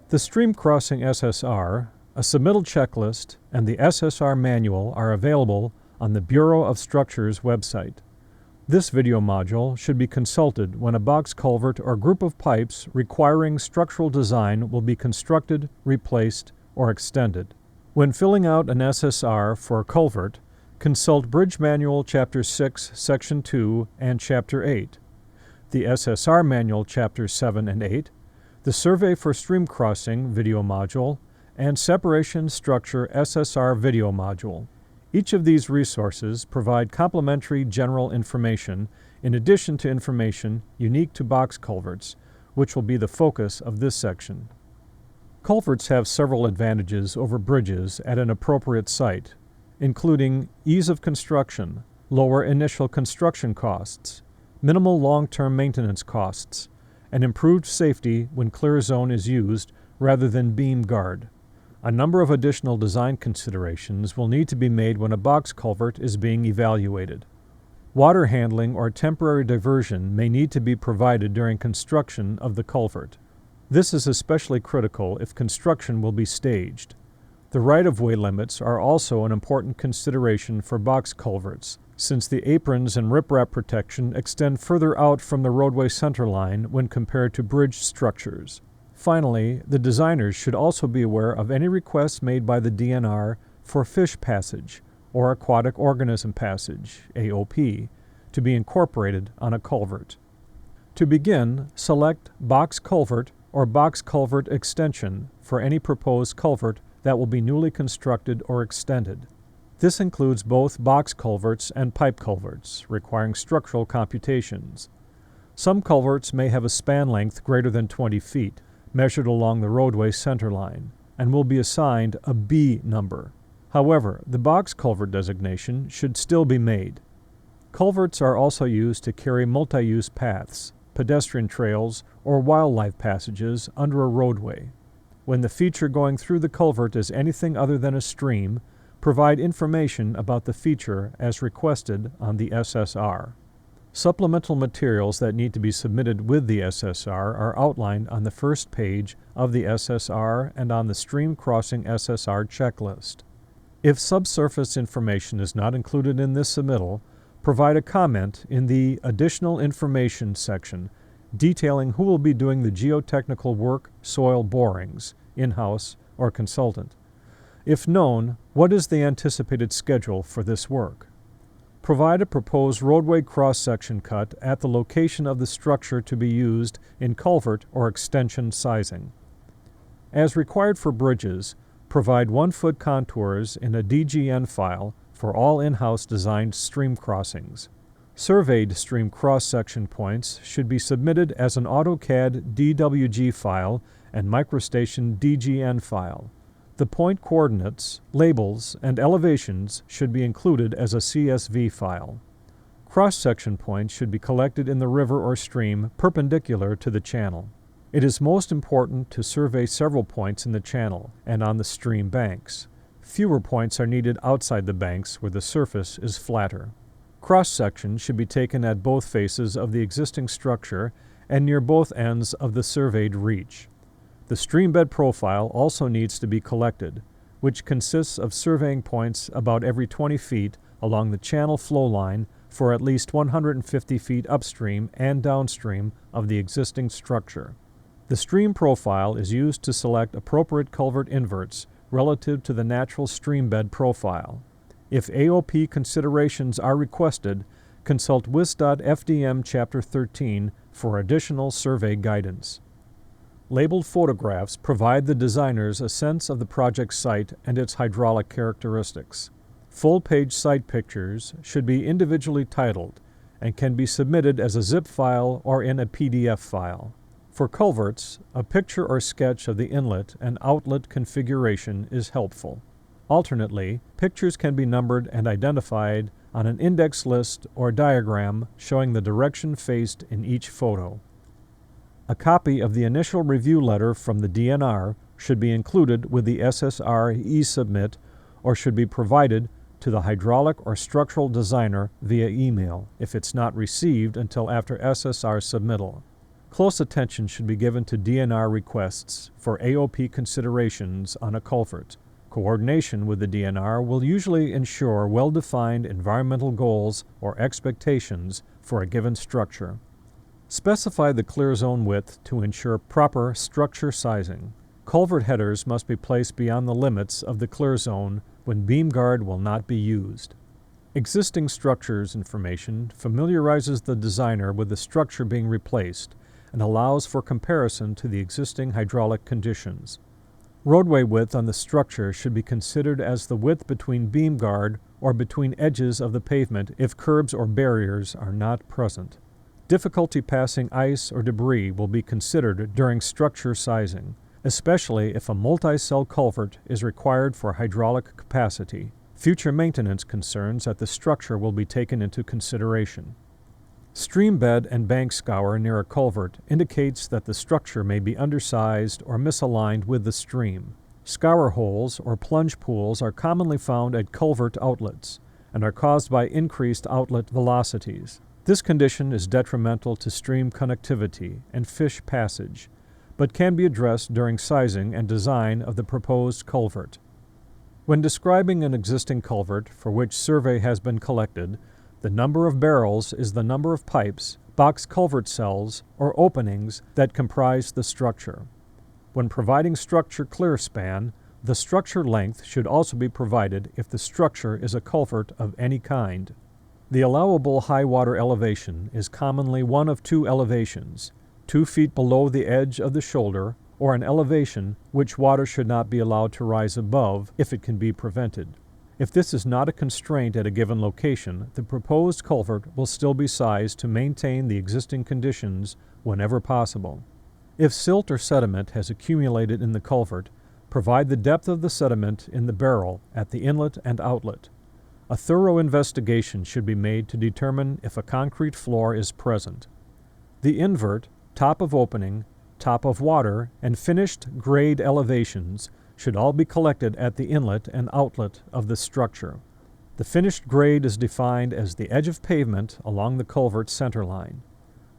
The Stream Crossing SSR, a submittal checklist, and the SSR manual are available on the Bureau of Structures website. This video module should be consulted when a box culvert or group of pipes requiring structural design will be constructed, replaced, or extended. When filling out an SSR for a culvert, consult Bridge Manual Chapter 6, Section 2, and Chapter 8, the SSR Manual Chapters 7 and 8, the Survey for Stream Crossing video module, and Separation Structure SSR video module. Each of these resources provide complementary general information in addition to information unique to box culverts, which will be the focus of this section. Culverts have several advantages over bridges at an appropriate site, including ease of construction, lower initial construction costs, minimal long-term maintenance costs, and improved safety when clear zone is used rather than beam guard. A number of additional design considerations will need to be made when a box culvert is being evaluated. Water handling or temporary diversion may need to be provided during construction of the culvert. This is especially critical if construction will be staged. The right-of-way limits are also an important consideration for box culverts, since the aprons and riprap protection extend further out from the roadway centerline when compared to bridge structures. Finally, the designers should also be aware of any requests made by the DNR for fish passage or aquatic organism passage, AOP, to be incorporated on a culvert. To begin, select Box Culvert or Box Culvert Extension for any proposed culvert that will be newly constructed or extended. This includes both box culverts and pipe culverts, requiring structural computations. Some culverts may have a span length greater than 20 feet, measured along the roadway centerline, and will be assigned a B number. However, the box culvert designation should still be made. Culverts are also used to carry multi-use paths, pedestrian trails, or wildlife passages under a roadway. When the feature going through the culvert is anything other than a stream, provide information about the feature as requested on the SSR. Supplemental materials that need to be submitted with the SSR are outlined on the first page of the SSR and on the Stream Crossing SSR checklist. If subsurface information is not included in this submittal, provide a comment in the Additional Information section detailing who will be doing the geotechnical work, soil borings, in-house or consultant. If known, what is the anticipated schedule for this work? Provide a proposed roadway cross-section cut at the location of the structure to be used in culvert or extension sizing. As required for bridges, provide 1-foot contours in a DGN file for all in-house designed stream crossings. Surveyed stream cross-section points should be submitted as an AutoCAD DWG file and MicroStation DGN file. The point coordinates, labels, and elevations should be included as a CSV file. Cross-section points should be collected in the river or stream perpendicular to the channel. It is most important to survey several points in the channel and on the stream banks. Fewer points are needed outside the banks where the surface is flatter. Cross-section should be taken at both faces of the existing structure and near both ends of the surveyed reach. The stream bed profile also needs to be collected, which consists of surveying points about every 20 feet along the channel flow line for at least 150 feet upstream and downstream of the existing structure. The stream profile is used to select appropriate culvert inverts relative to the natural stream bed profile. If AOP considerations are requested, consult WIS.FDM Chapter 13 for additional survey guidance. Labeled photographs provide the designers a sense of the project site and its hydraulic characteristics. Full-page site pictures should be individually titled and can be submitted as a zip file or in a PDF file. For culverts, a picture or sketch of the inlet and outlet configuration is helpful. Alternately, pictures can be numbered and identified on an index list or diagram showing the direction faced in each photo. A copy of the initial review letter from the DNR should be included with the SSR e-submit or should be provided to the hydraulic or structural designer via email if it's not received until after SSR submittal. Close attention should be given to DNR requests for AOP considerations on a culvert. Coordination with the DNR will usually ensure well-defined environmental goals or expectations for a given structure. Specify the clear zone width to ensure proper structure sizing. Culvert headers must be placed beyond the limits of the clear zone when beam guard will not be used. Existing structures information familiarizes the designer with the structure being replaced and allows for comparison to the existing hydraulic conditions. Roadway width on the structure should be considered as the width between beam guard or between edges of the pavement if curbs or barriers are not present. Difficulty passing ice or debris will be considered during structure sizing, especially if a multi-cell culvert is required for hydraulic capacity. Future maintenance concerns at the structure will be taken into consideration. Stream bed and bank scour near a culvert indicates that the structure may be undersized or misaligned with the stream. Scour holes or plunge pools are commonly found at culvert outlets and are caused by increased outlet velocities. This condition is detrimental to stream connectivity and fish passage, but can be addressed during sizing and design of the proposed culvert. When describing an existing culvert for which survey has been collected, the number of barrels is the number of pipes, box culvert cells, or openings that comprise the structure. When providing structure clear span, the structure length should also be provided if the structure is a culvert of any kind. The allowable high water elevation is commonly one of two elevations, 2 feet below the edge of the shoulder, or an elevation which water should not be allowed to rise above if it can be prevented. If this is not a constraint at a given location, the proposed culvert will still be sized to maintain the existing conditions whenever possible. If silt or sediment has accumulated in the culvert, provide the depth of the sediment in the barrel at the inlet and outlet. A thorough investigation should be made to determine if a concrete floor is present. The invert, top of opening, top of water, and finished grade elevations should all be collected at the inlet and outlet of the structure. The finished grade is defined as the edge of pavement along the culvert center line.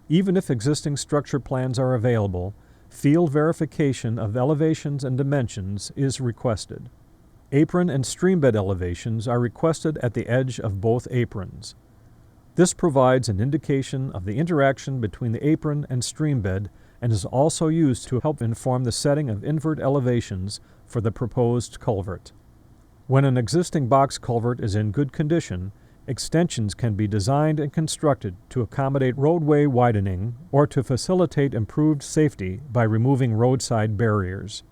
Even if existing structure plans are available, field verification of elevations and dimensions is requested. Apron and streambed elevations are requested at the edge of both aprons. This provides an indication of the interaction between the apron and streambed and is also used to help inform the setting of invert elevations for the proposed culvert. When an existing box culvert is in good condition, extensions can be designed and constructed to accommodate roadway widening or to facilitate improved safety by removing roadside barriers.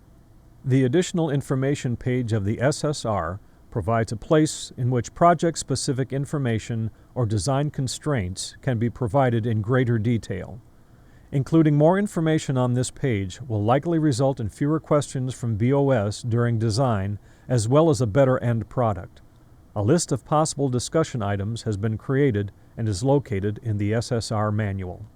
The additional information page of the SSR provides a place in which project-specific information or design constraints can be provided in greater detail. Including more information on this page will likely result in fewer questions from BOS during design, as well as a better end product. A list of possible discussion items has been created and is located in the SSR manual.